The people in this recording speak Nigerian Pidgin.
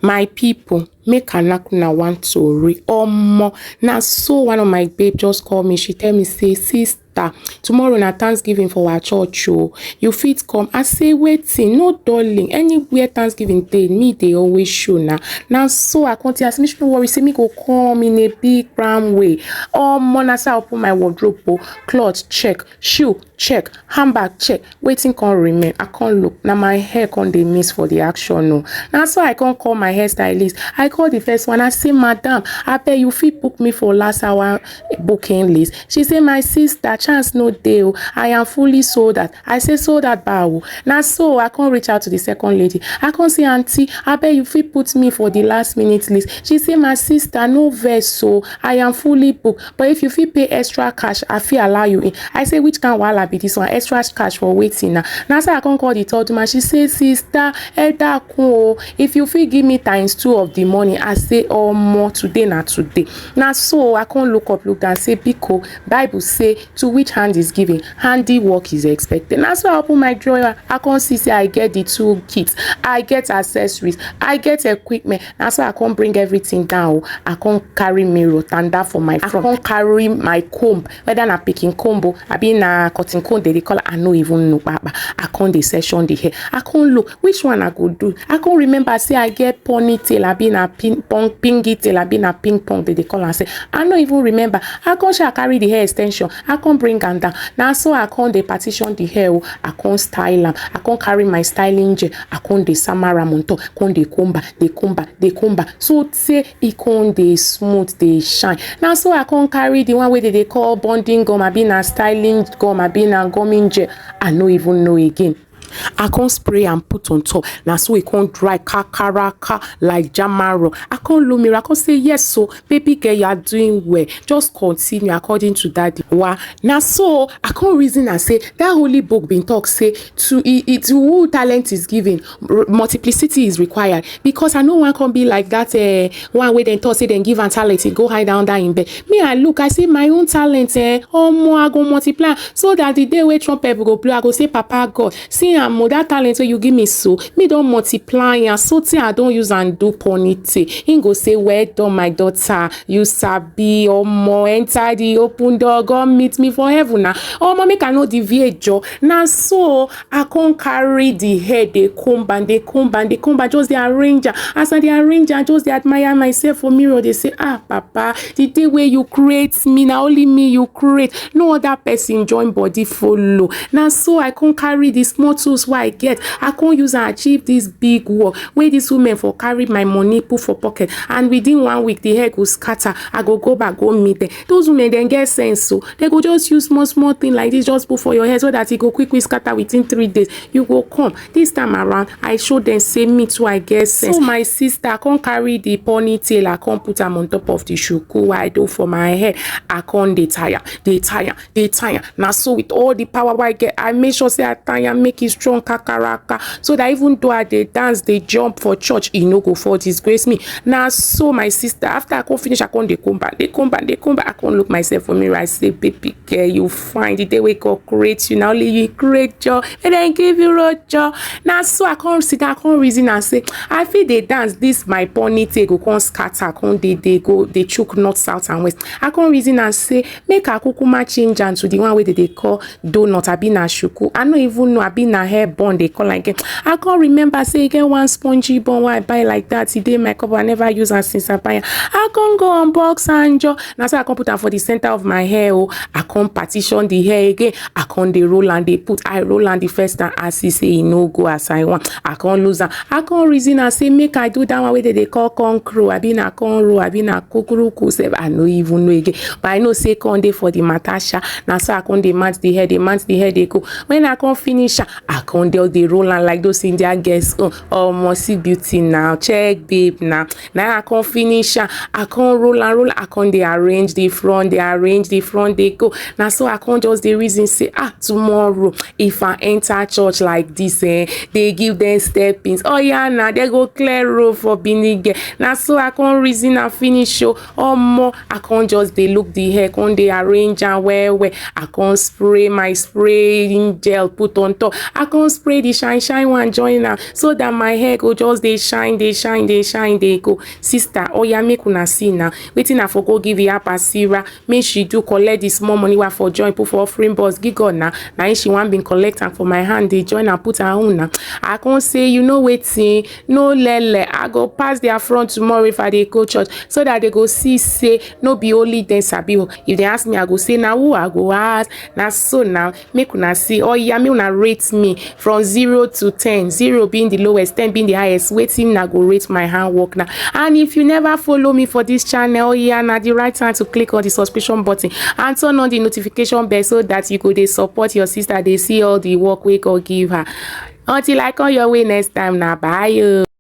My people, make a knack na want to read omo. Now so one of my babe just called me. She tell me, say, sister, tomorrow na Thanksgiving for our church. Oh, you fit come. I say, waiting, no darling. Anywhere Thanksgiving day, me they always show now. Now so I can't ask me, no worry, say me go come in a big brown way. Omo, na say I open my wardrobe, clothes check, shoe check, handbag check. Waiting can't remain. I can't look. Now my hair can't dey miss for the action. No. Now so I can't call my hairstylist. I call the first one. I say, madam, I bet you fit book me for last hour booking list. She say, my sister, chance no deal. I am fully sold out. I say, sold out bow. Now so I can't reach out to the second lady. I can't say, auntie, I bet you fit put me for the last minute list. She say, my sister, no verse, so I am fully booked. But if you fit pay extra cash, I feel allow you in. I say, which can wala be this one? Extra cash for waiting now. Now so I can't call the third man. She say, sister, if you fit give me ×2 of the money, I say, oh more today na today. Now so I can't look down, say, Biko, Bible say, to which hand is giving, handiwork is expected. Now so I open my drawer, I can't see, say, I get the 2 kits, I get accessories, I get equipment. Now so I can't bring everything down. I can't carry mirror tanda for my front. I can't carry my comb, whether na picking combo, I be na cutting comb, they call it, I no even know, baba. I can't the session the hair. I can't look which one I go do. I can't remember, say, I get ponytail, I be na ping pong, pingy tail, I be na ping pong, they call and say, I don't even remember. I can't shall carry the hair extension. I can't bring them down. Now so I can't the partition the hair. I can't style them. I can't carry my styling gel. I can't the samara monto. Can't the comba. So say it can't the smooth, they shine. Now so I can't carry the one where they call bonding gum. I be na styling gum. I be na gumming gel. I don't even know again. I can't spray and put on top. Now so it can't dry kakaraka like jamaro. I can't look mirror. I can't say yes. So baby girl, you are doing well. Just continue according to that. Wow. Now so I can't reason and say that holy book been talk say to it who talent is given, multiplicity is required. Because I know one can be like that. One way they talk say then give and talent it go hide down there in bed. Me I look I say my own talent. Oh more I go multiply so that the day where trumpet go play I go say Papa God see. And that talent so you give me so me don't multiply and so I don't use and do ponytail. He go say well done my daughter, you sabi or more enter the open door, God meet me for heaven now. Oh mommy cannot deviate Joe. Now so I can't carry the hair they comb just the arranger. As I the arranger just they admire myself for mirror they say ah Papa the day where you create me now only me you create no other person join body follow. Now so I can't carry this small tools why I get. I can't use and achieve this big work where these women for carry my money put for pocket and within 1 week the hair go scatter. I go back go meet them. Those women then get sense so they go just use small thing like this just put for your hair so that it go quickly scatter within 3 days. You go come this time around I show them say me too I get sense. So my sister I can't carry the ponytail. I can't put them on top of the shuku I do for my hair. I can't they tire. Now so with all the power I get I make sure say I tire make it strong kakaraka so that even though I they dance they jump for church it no go for disgrace me. Now so my sister after I can't finish I can't they come back I can't look myself for mirror I say baby girl you find the day we go create you now only you create job and then give you road job. Now so I can't sit down I can't reason and say I feel they dance this my ponytail go can't scatter can't they go they choke north south and west. I can't reason and say make a kukuma change and to the one way that they call doughnut I be na shuku. I don't even know I be na hair bond they call like it. I can't remember say again one spongy bond why I buy like that today my cup I never use and since I buy it. I can't go on box and jaw. Now so I can't put them for the center of my hair. Oh, I can't partition the hair again. I can't they roll and they put I roll and the first time as he say no go as I want. I can't lose them. I can't reason and say make I do that one way that they call concro. I been a conro. I been a kukuruku. I no even know again. But I know say con day for the matasha. Now so I can't demand the hair. They go. When I can't finish I can't they roll and like those Indian girls. Oh, must beauty now. Check babe now. Now I can't finish. I can't roll. I can't they arrange the front. They go. Now so I can't just the reason say tomorrow if I enter church like this they give them steppings. Oh yeah now they go clear road for binige. Now so I can't reason and finish show. Oh more I can't just they look the hair. Can't they arrange and where I can't spray my spraying gel put on top. I come spray the shine one join am so that my hair go just dey shine dey go. Sister oya make una see now wetin I for go give Iyapa Sarah make she do collect the small money wey for join put for offering box give God na im she wan been collect am for my hand dey join am put her own na. I come say you know wetin, no lele, I go pass their front tomorrow if I dey go church so that they go see say no be only dem sabi o. If they ask me I go say na who I go ask. Na so now make una see oya make una rate me from 0 to 10, 0 being the lowest, 10 being the highest. Wetin I go rate my handwork now. And if you never follow me for this channel, oya na the right time to click on the subscription button and turn on the notification bell so that you go dey support your sister, dey see all the work wey God give her. Until I come your way next time, na bye.